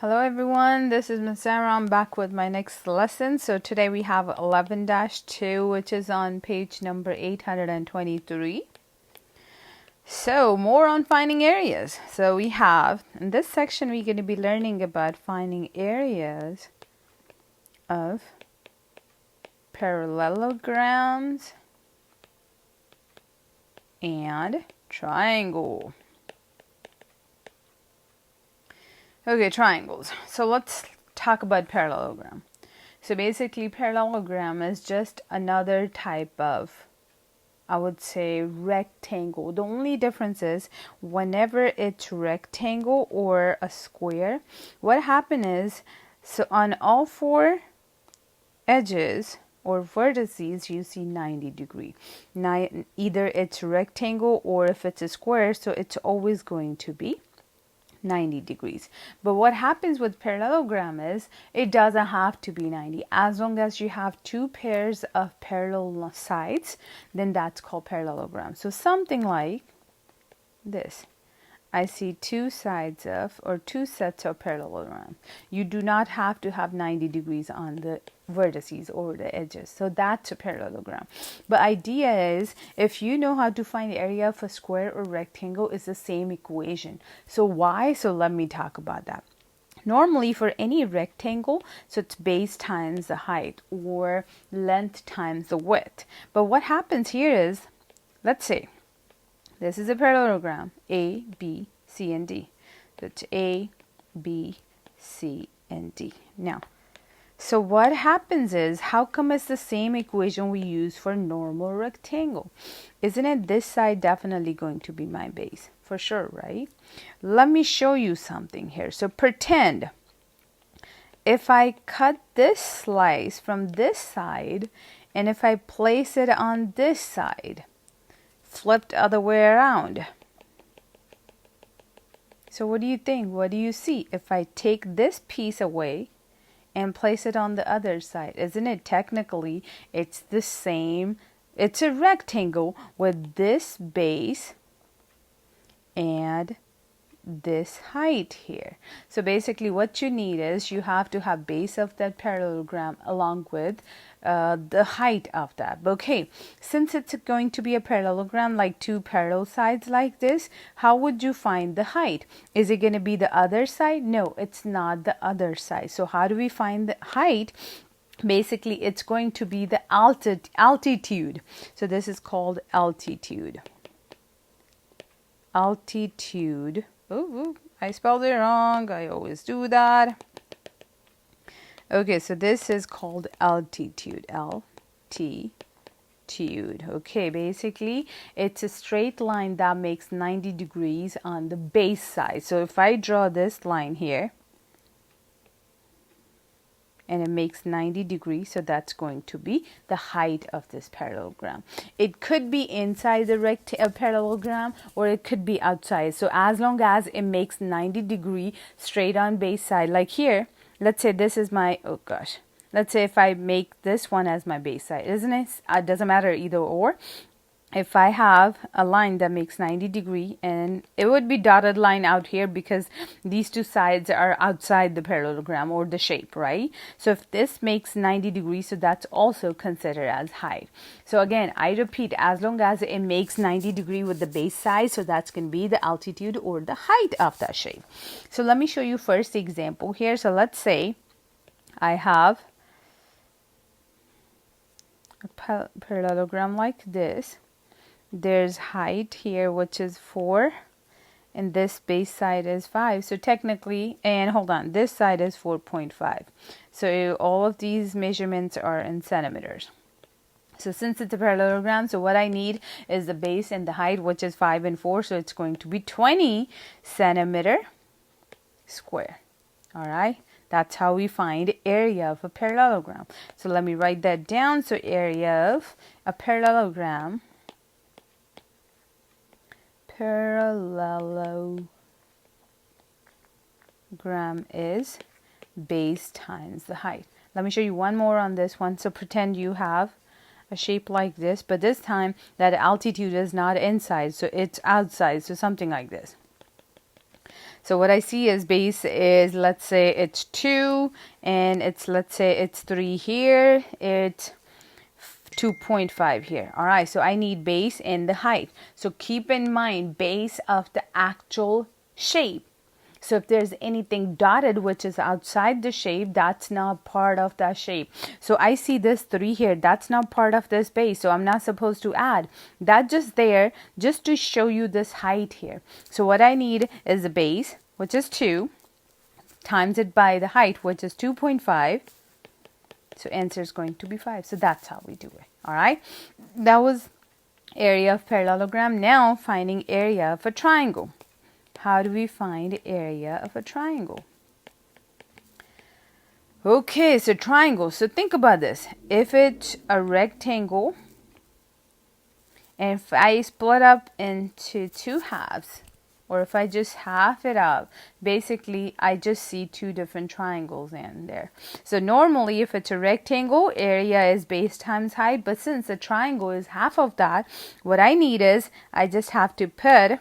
Hello everyone, this is Ms. Sarah. I'm back with my next lesson. So today we have 11-2, which is on page number 823. So more on finding areas. So we have, in this section, we're going to be learning about finding areas of parallelograms and triangle. Okay, triangles. So let's talk about parallelogram. So basically, parallelogram is just another type of, I would say, rectangle. The only difference is whenever it's rectangle or a square, what happens is, so on all four edges or vertices, you see 90 degree. Now, either it's rectangle or if it's a square, so it's always going to be 90 degrees. But what happens with parallelogram is it doesn't have to be 90. As long as you have two pairs of parallel sides, then that's called parallelogram. So something like this. I see two sides of or two sets of parallelogram. You do not have to have 90 degrees on the vertices or the edges. So that's a parallelogram. But idea is, if you know how to find the area of a square or rectangle, it's the same equation. So why? So let me talk about that. Normally for any rectangle, so it's base times the height or length times the width. But what happens here is, let's say, this is a parallelogram, A, B, C, and D. So it's A, B, C, and D. Now, so what happens is, how come it's the same equation we use for normal rectangle? Isn't it this side definitely going to be my base? For sure, right? Let me show you something here. So pretend if I cut this slice from this side, and if I place it on this side, flipped the other way around. So what do you think? What do you see? If I take this piece away and place it on the other side, isn't it technically it's the same? It's a rectangle with this base and this height here. So basically what you need is you have to have base of that parallelogram along with the height of that. Okay, since it's going to be a parallelogram, like two parallel sides like this, how would you find the height? Is it going to be the other side? No, it's not the other side. So how do we find the height? Basically, it's going to be the altitude. So this is called altitude. Altitude. Oh, I spelled it wrong. I always do that. Okay, so this is called altitude. Altitude. Okay, basically, it's a straight line that makes 90 degrees on the base side. So if I draw this line here, and it makes 90 degrees, so that's going to be the height of this parallelogram. It could be inside the parallelogram or it could be outside. So as long as it makes 90 degree straight on base side, like here, let's say this is my, oh gosh, let's say if I make this one as my base side, isn't it? It doesn't matter either or. If I have a line that makes 90 degree, and it would be dotted line out here because these two sides are outside the parallelogram or the shape, right? So if this makes 90 degrees, so that's also considered as height. So again, I repeat, as long as it makes 90 degree with the base side, so that's going to be the altitude or the height of that shape. So let me show you first the example here. So let's say I have a parallelogram like this. There's height here, which is 4, and this base side is 5. So technically, and hold on, this side is 4.5. So all of these measurements are in centimeters. So since it's a parallelogram, so what I need is the base and the height, which is 5 and 4. So it's going to be 20 centimeter square. All right. That's how we find area of a parallelogram. So let me write that down. So area of a parallelogram. Parallelogram is base times the height. Let me show you one more on this one. So pretend you have a shape like this, but this time that altitude is not inside, so it's outside, so something like this. So what I see is base is, let's say it's 2, and let's say it's 3 here, it's 2.5 here. All right, so I need base and the height. So keep in mind base of the actual shape. So if there's anything dotted which is outside the shape, that's not part of that shape. So I see this 3 here, that's not part of this base, so I'm not supposed to add. That just there, just to show you this height here. So what I need is the base, which is 2, times it by the height, which is 2.5. So answer is going to be 5. So that's how we do it. All right. That was area of parallelogram. Now finding area of a triangle. How do we find area of a triangle? Okay, so triangle. So think about this. If it's a rectangle, and if I split up into 2 halves, or if I just half it up, basically I just see 2 different triangles in there. So normally if it's a rectangle, area is base times height, but since a triangle is half of that, what I need is I just have to put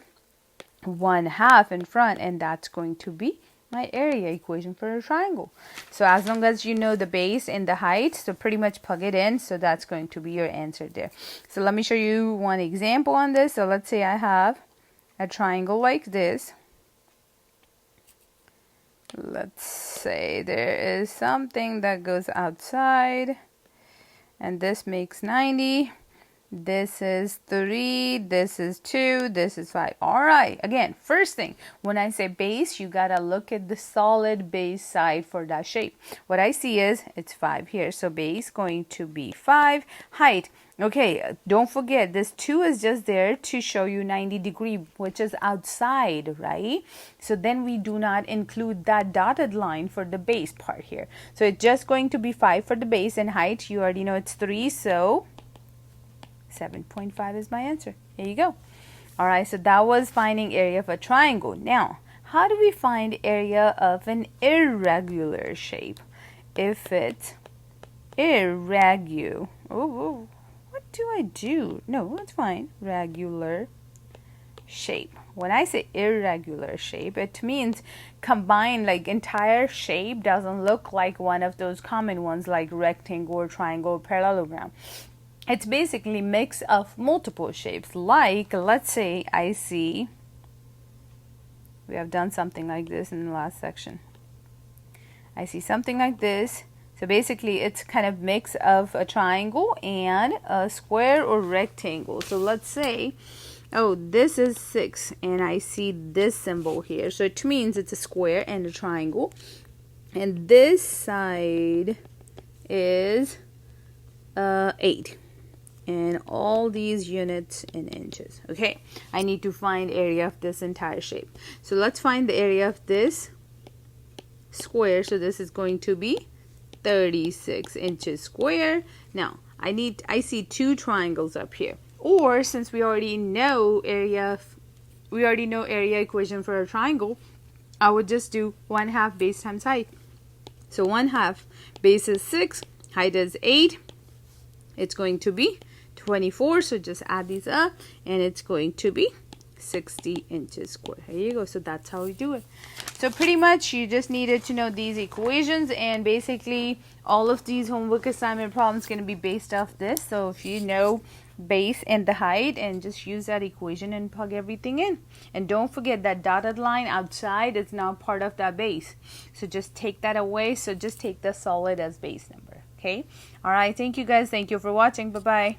1/2 in front, and that's going to be my area equation for a triangle. So as long as you know the base and the height, so pretty much plug it in, so that's going to be your answer there. So let me show you one example on this. So let's say I have a triangle like this. Let's say there is something that goes outside, and this makes 90. This is 3, this is 2, this is 5. All right, again, first thing, when I say base, you gotta look at the solid base side for that shape. What I see is it's 5 here, so base going to be 5. Height, okay, don't forget this 2 is just there to show you 90 degree, which is outside, right? So then we do not include that dotted line for the base part here. So it's just going to be 5 for the base, and height, you already know it's 3, so 7.5 is my answer. Here you go. All right, so that was finding area of a triangle. Now, how do we find area of an irregular shape? If it's irregular, what do I do? No, it's fine. Regular shape. When I say irregular shape, it means combined, like entire shape doesn't look like one of those common ones like rectangle or triangle or parallelogram. It's basically mix of multiple shapes. Like, let's say I see, we have done something like this in the last section. I see something like this. So basically it's kind of mix of a triangle and a square or rectangle. So let's say, oh, this is 6 and I see this symbol here. So it means it's a square and a triangle. And this side is 8. And all these units in inches. Okay, I need to find area of this entire shape. So let's find the area of this square. So this is going to be 36 inches square. Now I see 2 triangles up here. Or since we already know area equation for a triangle, I would just do 1/2 base times height. So 1/2 base is 6, height is 8. It's going to be 24, so just add these up, and it's going to be 60 inches square. There you go. So that's how we do it. So pretty much you just needed to know these equations, and basically all of these homework assignment problems going to be based off this. So if you know base and the height, and just use that equation and plug everything in. And don't forget that dotted line outside is now part of that base. So just take that away. So just take the solid as base number. Okay. All right. Thank you guys. Thank you for watching. Bye-bye.